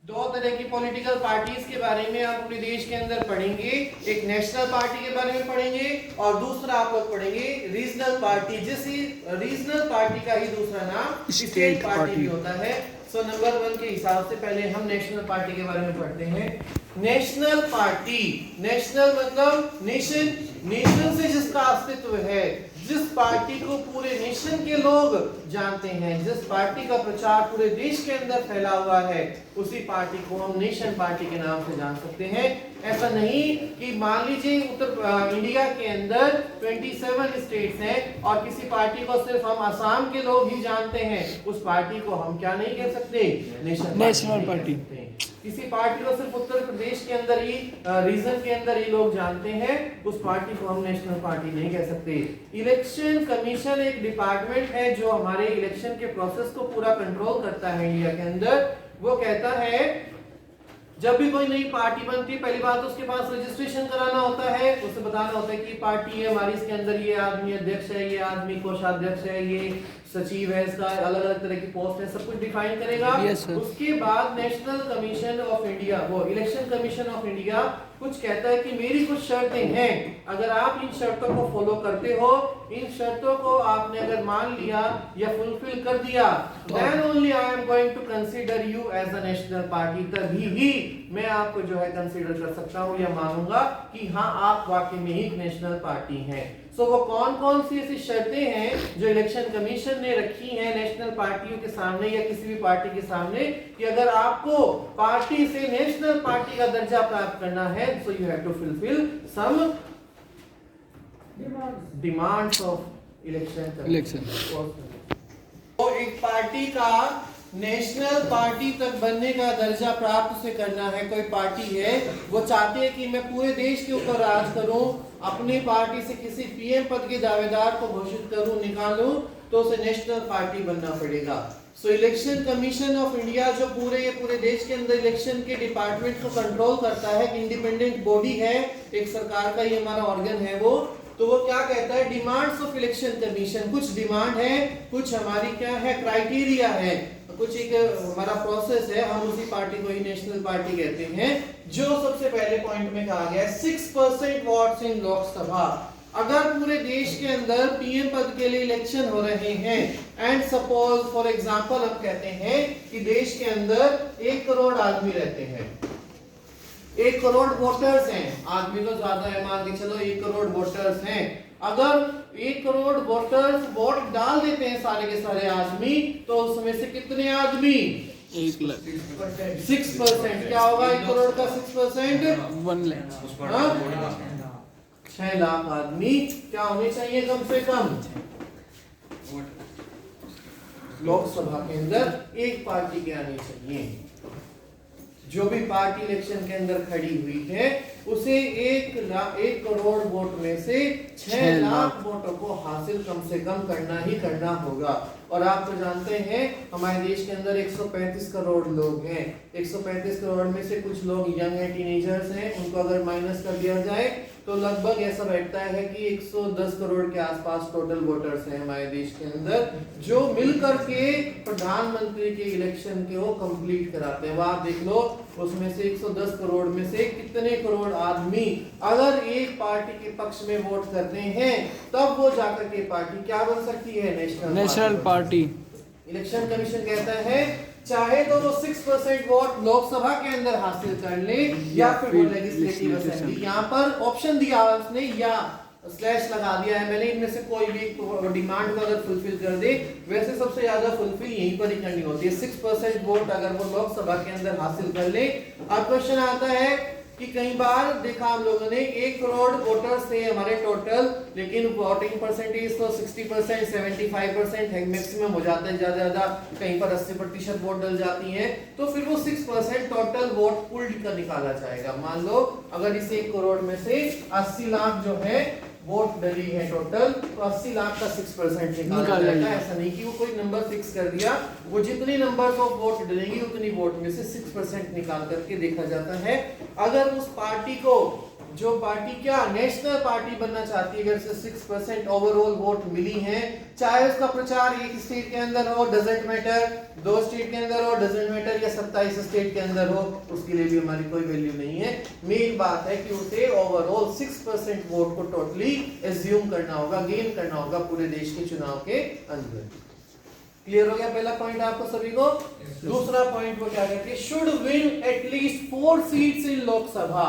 दो तरह की पॉलिटिकल पार्टीज के बारे में आप अपने देश के अंदर पढ़ेंगे। एक नेशनल पार्टी के बारे में पढ़ेंगे और दूसरा आप लोग पढ़ेंगे रीजनल पार्टी। जिस रीजनल पार्टी का ही दूसरा नाम स्टेट पार्टी भी होता है। सो नंबर 1 के हिसाब से पहले हम नेशनल पार्टी के बारे में पढ़ते हैं। नेशनल पार्टी, नेशनल मतलब नेशन, नेशन से जिसका अस्तित्व है, जिस पार्टी को पूरे नेशन के लोग जानते हैं, जिस पार्टी का प्रचार पूरे देश के अंदर फैला हुआ है, उसी पार्टी को हम नेशन पार्टी के नाम से जान सकते हैं। ऐसा नहीं कि मान लीजिए इंडिया के अंदर 27 स्टेट्स हैं और किसी पार्टी को सिर्फ हम असम के लोग ही जानते हैं, उस पार्टी को हम क्या नहीं कह सकते, नेशनल पार्टी। किसी पार्टी को सिर्फ उत्तर प्रदेश के अंदर ही रीजन के अंदर ही लोग जानते हैं, उस पार्टी को हम नेशनल पार्टी नहीं कह सकते। इलेक्शन कमीशन एक डिपार्टमेंट है जो हमारे इलेक्शन के प्रोसेस को पूरा कंट्रोल करता है इंडिया के अंदर। वो कहता है जब भी कोई नई पार्टी बनती है, पहली बात तो उसके पास रजिस्ट्रेशन कराना होता है, उसे बताना होता है कि पार्टी है हमारी, इसके अंदर ये आदमी अध्यक्ष है, ये आदमी कोषाध्यक्ष है, ये सचिव है, इसका अलग अलग तरह की पोस्ट है, सब कुछ डिफाइन करेगा। उसके बाद नेशनल कमीशन ऑफ इंडिया, वो इलेक्शन कमीशन ऑफ इंडिया कुछ कहता है कि मेरी कुछ शर्तें हैं, अगर आप इन शर्तों को फॉलो करते हो, इन शर्तों को आपने अगर मान लिया या फुलफिल कर दिया, then only I am going to consider you as a national party। तभी ही मैं आपको जो है कंसीडर कर सकता हूँ या मानूंगा कि हाँ आप वाकई में ही नेशनल पार्टी हैं। सो वो कौन कौन सी ऐसी शर्तें हैं जो इलेक्शन कमीशन ने रखी हैं नेशनल पार्टियों के सामने या किसी भी पार्टी के सामने कि अगर आपको पार्टी से नेशनल पार्टी का दर्जा प्राप्त करना है, so you have to fulfil some demands of election. तो एक पार्टी का नेशनल पार्टी तक बनने का दर्जा प्राप्त से करना है। कोई पार्टी है वो चाहती है कि मैं पूरे देश के ऊपर राज करूं, अपनी पार्टी से किसी पीएम पद के दावेदार को घोषित करूं, निकालूं, तो उसे नेशनल पार्टी बनना पड़ेगा। सो इलेक्शन कमीशन ऑफ इंडिया जो पूरे देश के अंदर इलेक्शन के डिपार्टमेंट को कंट्रोल करता है, इंडिपेंडेंट बॉडी है, एक सरकार का ये हमारा ऑर्गन है वो, तो वो क्या कहता है, डिमांड्स ऑफ इलेक्शन कमीशन, कुछ डिमांड है, कुछ हमारी क्या है, क्राइटेरिया है, कुछ एक हमारा प्रोसेस है, हम उसी पार्टी को ही नेशनल पार्टी कहते हैं। जो सबसे पहले पॉइंट में कहा गया है 6% वोट्स इन लोकसभा। अगर पूरे देश के अंदर पीएम पद के लिए इलेक्शन हो रहे हैं एंड सपोज फॉर एग्जांपल हम कहते हैं कि देश के अंदर 1 करोड़ आदमी रहते हैं, 1 करोड़ वोटर्स हैं, आदमी तो ज्यादा है, मान के चलो 1 करोड़ वोटर्स हैं। अगर 1 करोड़ वोटर्स वोट डाल देते हैं सारे के सारे आदमी, तो उसमें से कितने आदमी, 1 लाख, 6%। क्या होगा 1 करोड़ का 6%, 1 लाख, 6 लाख आदमी क्या होने चाहिए कम से कम लोकसभा के अंदर एक पार्टी के आनी चाहिए। जो भी पार्टी इलेक्शन के अंदर खड़ी हुई है उसे 1 करोड़ वोट में से 6 लाख वोटों को हासिल कम से कम करना ही करना होगा। और आप तो जानते हैं हमारे देश के अंदर 135 करोड़ लोग हैं, 135 करोड़ में से कुछ लोग यंग है, टीनेजर्स हैं, उनको अगर माइनस कर दिया जाए तो लगभग ऐसा बैठता है कि 110 करोड़ के आसपास टोटल वोटर्स हैं हमारे देश के अंदर, जो मिलकर के प्रधानमंत्री के इलेक्शन के वो कंप्लीट कराते हैं। आप देख लो उसमें से 110 करोड़ में से कितने करोड़ आदमी अगर एक पार्टी के पक्ष में वोट करते हैं, तब वो जाकर के पार्टी क्या बन सकती है, नेशनल पार्टी। इलेक्शन कमीशन कहता है चाहे तो वो 6% वोट लोकसभा के अंदर हासिल कर ले या फिर वो लेजिस्लेटिव असेंबली, यहाँ पर ऑप्शन दिया उसने या स्लैश लगा दिया है मैंने, इनमें से कोई भी डिमांड को अगर फुलफिल कर दे, वैसे सबसे ज्यादा फुलफिल यहीं पर ही करनी होती है। 6% वोट अगर वो लोकसभा के अंदर हासिल कर ले। अब क्वेश्चन आता है कि कई बार देखा हम लोगों ने 1 करोड़ वोटर्स थे हमारे टोटल, लेकिन वोटिंग परसेंटेज तो 60%, 75% है, मैक्सिमम हो जाता है, ज्यादा कहीं पर 80% वोट डल जाती हैं, तो फिर वो 6% टोटल वोट पुल्ड कर निकाला जाएगा। मान लो अगर इस 1 करोड़ में से 80 लाख जो है वोट डली है टोटल, तो 80 लाख का 6% निकाला जाएगा। ऐसा नहीं कि वो कोई नंबर फिक्स कर दिया, वो जितनी नंबर ऑफ वोट डलेंगी उतनी वोट में से 6% निकाल करके देखा जाता है। अगर उस पार्टी को जो पार्टी क्या नेशनल पार्टी बनना चाहती है, अगर से 6% ओवरऑल वोट मिली हैं, चाहे उसका प्रचार एक स्टेट के अंदर हो डजेंट मैटर, 2 स्टेट के अंदर हो डजेंट मैटर, या 27 स्टेट के अंदर हो, उसके लिए भी हमारी कोई वैल्यू नहीं है। मेन बात है कि उसे ओवरऑल 6% वोट को टोटली एज्यूम करना होगा, गेन करना होगा पूरे देश के चुनाव के अंदर। क्लियर हो गया पहला पॉइंट आपको सभी को? दूसरा पॉइंट को क्या कहते हैं, should win at least 4 seats in Lok Sabha,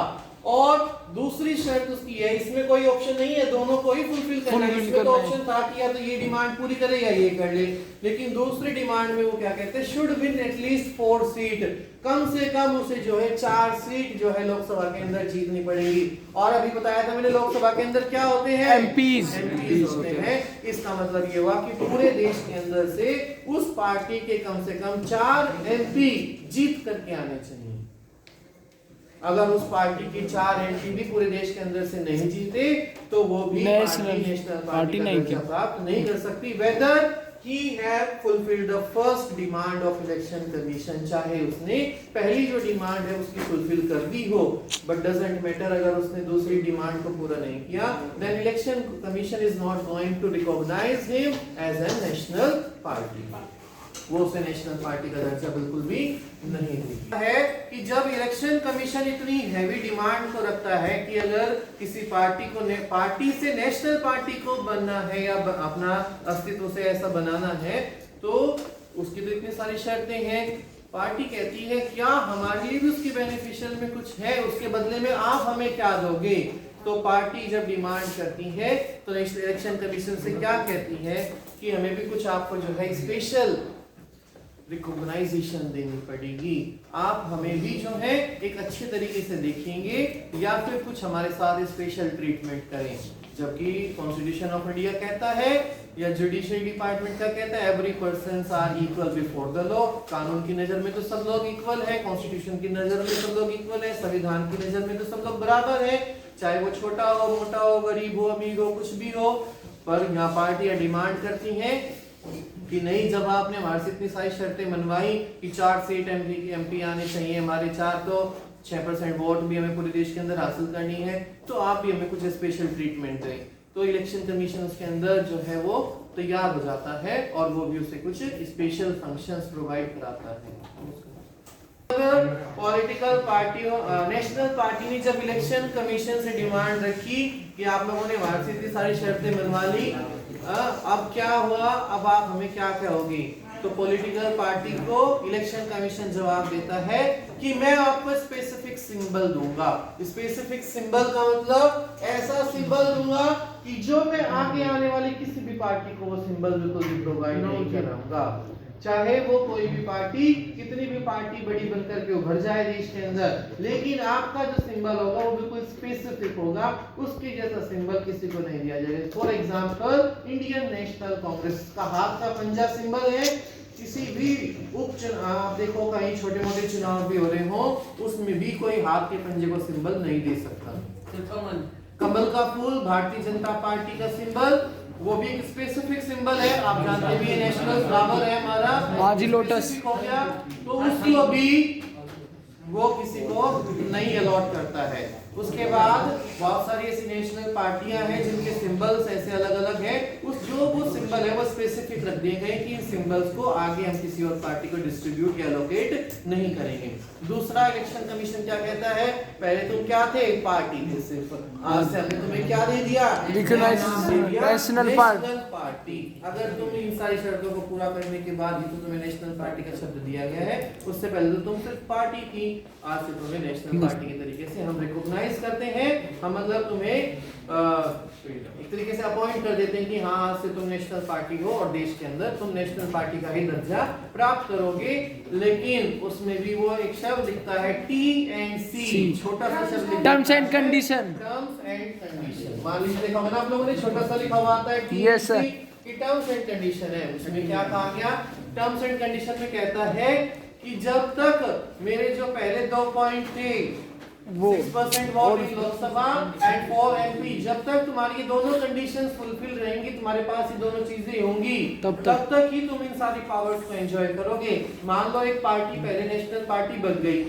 और दूसरी शर्त उसकी है, इसमें कोई ऑप्शन नहीं है, दोनों को ही फुलफिल करना है। इसमें तो ऑप्शन था कि या तो ये डिमांड पूरी करे या ये कर ले, लेकिन दूसरी डिमांड में वो क्या कहते हैं, शुड विन एटलीस्ट 4 सीट, कम से कम उसे जो है 4 सीट जो है लोकसभा के अंदर जीतनी पड़ेगी। और अभी बताया था मैंने लोकसभा के अंदर क्या होते हैं, एमपीज होते हैं। इसका मतलब ये हुआ कि पूरे देश के अंदर से उस पार्टी के कम से कम 4 एमपी जीत करके आने चाहिए। अगर उस पार्टी की 4 एमपी भी पूरे देश के अंदर से नहीं जीते तो वो भी नेशनल पार्टी का दर्जा प्राप्त नहीं कर सकती, weather he have fulfilled the first demand of election commission, चाहे उसने पहली जो डिमांड है उसकी फुलफिल कर दी हो, but doesn't matter अगर उसने दूसरी डिमांड को पूरा नहीं किया, then election commission is not going to recognize him as a national party, वो उसे नेशनल पार्टी का दर्जा बिल्कुल भी नहीं देगी। है कि जब इलेक्शन कमीशन इतनी हैवी डिमांड को रखता है कि अगर किसी पार्टी को पार्टी से नेशनल पार्टी को बनना है या अपना अस्तित्व से ऐसा बनाना है, तो उसकी तो इतनी सारी शर्तें हैं। पार्टी कहती है क्या हमारे लिए भी उसकी बेनिफिशियल में कुछ है, उसके बदले में आप हमें क्या दोगे? तो पार्टी जब डिमांड करती है तो इलेक्शन कमीशन से क्या कहती है कि हमें भी कुछ आपको जो है स्पेशल रिकॉग्नाइजेशन देनी पड़ेगी, आप हमें भी जो है एक अच्छे तरीके से देखेंगे या फिर कुछ हमारे साथ स्पेशल ट्रीटमेंट करें। जबकि कॉन्स्टिट्यूशन ऑफ इंडिया कहता है या जुडिशियल डिपार्टमेंट का कहता है every persons are equal before the law, कानून की नजर में तो सब लोग इक्वल है, कॉन्स्टिट्यूशन की नजर में सब लोग इक्वल है, संविधान की नजर में तो सब लोग बराबर है, चाहे वो छोटा हो, मोटा हो, गरीब हो, अमीर हो, कुछ भी हो। पर यहाँ पार्टियां डिमांड करती हैं कि नहीं, जब आपने हमारे से इतनी सारी शर्तें मनवाई कि 4 सीट एमपी आने चाहिए, हमारे 4 तो 6% वोट भी हमें पूरे देश के अंदर हासिल करनी है, तो आप भी हमें कुछ स्पेशल ट्रीटमेंट दें, तो इलेक्शन कमीशन उसके अंदर जो है वो तैयार हो जाता है और वो भी उसे कुछ स्पेशल फंक्शंस प्रोवाइड कराता है। पॉलिटिकल पार्टियों नेशनल पार्टी ने जब इलेक्शन कमीशन से डिमांड रखी कि आप लोगों ने हमारे से इतनी सारी शर्तें मनवा ली, अब क्या हुआ, अब आप हमें क्या कहोगे? तो पॉलिटिकल पार्टी को इलेक्शन कमीशन जवाब देता है कि मैं आपको स्पेसिफिक सिंबल दूंगा। स्पेसिफिक सिंबल का मतलब ऐसा सिंबल दूंगा कि जो मैं आगे आने वाली किसी भी पार्टी को वो सिंबल बिल्कुल भी प्रोवाइड नहीं कराऊंगा, चाहे वो कोई भी पार्टी कितनी भी पार्टी बड़ी बनकर के उभर जाए देश के अंदर, लेकिन आपका जो सिंबल होगा वो बिल्कुल स्पेसिफिक होगा, उसके जैसा सिंबल किसी को नहीं दिया जाएगा। For example Indian national Congress का हाथ का पंजा सिंबल है, किसी भी उपचुनाव आप देखो कहीं छोटे मोटे चुनाव भी हो रहे हो, उसमें भी कोई हाथ के पंजे को सिंबल नहीं दे सकता। कमल का फूल भारतीय जनता पार्टी का सिंबल, वो भी एक स्पेसिफिक सिंबल है, आप जानते भी नेशनल फ्लावर है हमारा बाजी लोटस हो गया, तो उसको भी वो किसी को नहीं अलॉट करता है। उसके बाद बहुत सारी ऐसी नेशनल पार्टियां हैं जिनके सिंबल्स ऐसे अलग अलग हैं, उस जो वो सिंबल है वो स्पेसिफिक रख दिए गए कि इन सिंबल्स को आगे हम किसी और पार्टी को डिस्ट्रीब्यूट या एलोकेट नहीं करेंगे। दूसरा इलेक्शन कमीशन क्या कहता है, पहले तुम क्या थे, पार्टी थे सिर्फ, आज से हमने तुम्हें क्या दे दिया, नेशनल पार्टी। अगर तुम इन सारी शर्तों को पूरा करने के बाद ही तो तुम्हें नेशनल पार्टी का शब्द दिया गया है, उससे पहले तो तुम सिर्फ पार्टी थी, आज से तुम्हें नेशनल पार्टी के तरीके से हम रिकॉग्नाइज करते हैं, हम मतलब तुम्हें एक तरीके से अपॉइंट कर देते हैं कि हाँ आज से तुम नेशनल पार्टी हो और देश के अंदर तुम नेशनल पार्टी का ही दर्जा प्राप्त करोगे। लेकिन उसमें भी वो एक शब्द लिखता है T&C, छोटा सा शब्द, terms and condition. Terms and condition, मान लीजिए देखा मैंने आप लोगों ने छोटा सा लिखा हुआ आता है T&C की टर्म्स एंड कंडीशन है, उसमें क्या कहा गया, टर्म्स एंड कंडीशन में कहता है कि जब तक मेरे जो पहले 2 पॉइंट थे, 6% vote in Lok Sabha and 4 MP, जब तक तुम्हारी ये दोनों कंडीशंस फुलफिल रहेंगी, तुम्हारे पास ये दोनों चीजें होंगी, तब तक ही तुम इन सारी पावर्स को एंजॉय करोगे। मान लो एक पार्टी पहले नेशनल पार्टी बन गई,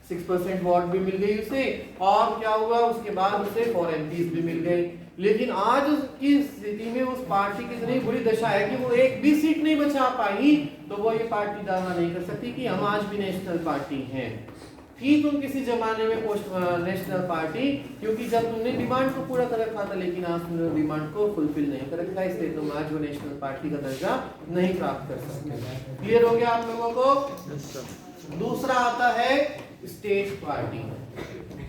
6% वोट भी मिल गई उसे, और क्या हुआ उसके बाद उसे 4 MPs भी मिल गए। लेकिन आज की स्थिति में उस पार्टी की इतनी बुरी दशा है कि वो एक भी सीट नहीं बचा पाई, तो वो ये पार्टी दावा नहीं कर सकती कि हम आज भी नेशनल पार्टी हैं। थी तुम किसी जमाने में पोस्ट नेशनल पार्टी, क्योंकि जब तुमने डिमांड को पूरा कर रखा था, लेकिन आज तुमने डिमांड को फुलफिल नहीं कर रखा, इसलिए तुम आज वो नेशनल पार्टी का दर्जा नहीं प्राप्त कर सकते। क्लियर हो गया आप लोगों को? दूसरा आता है स्टेट पार्टी।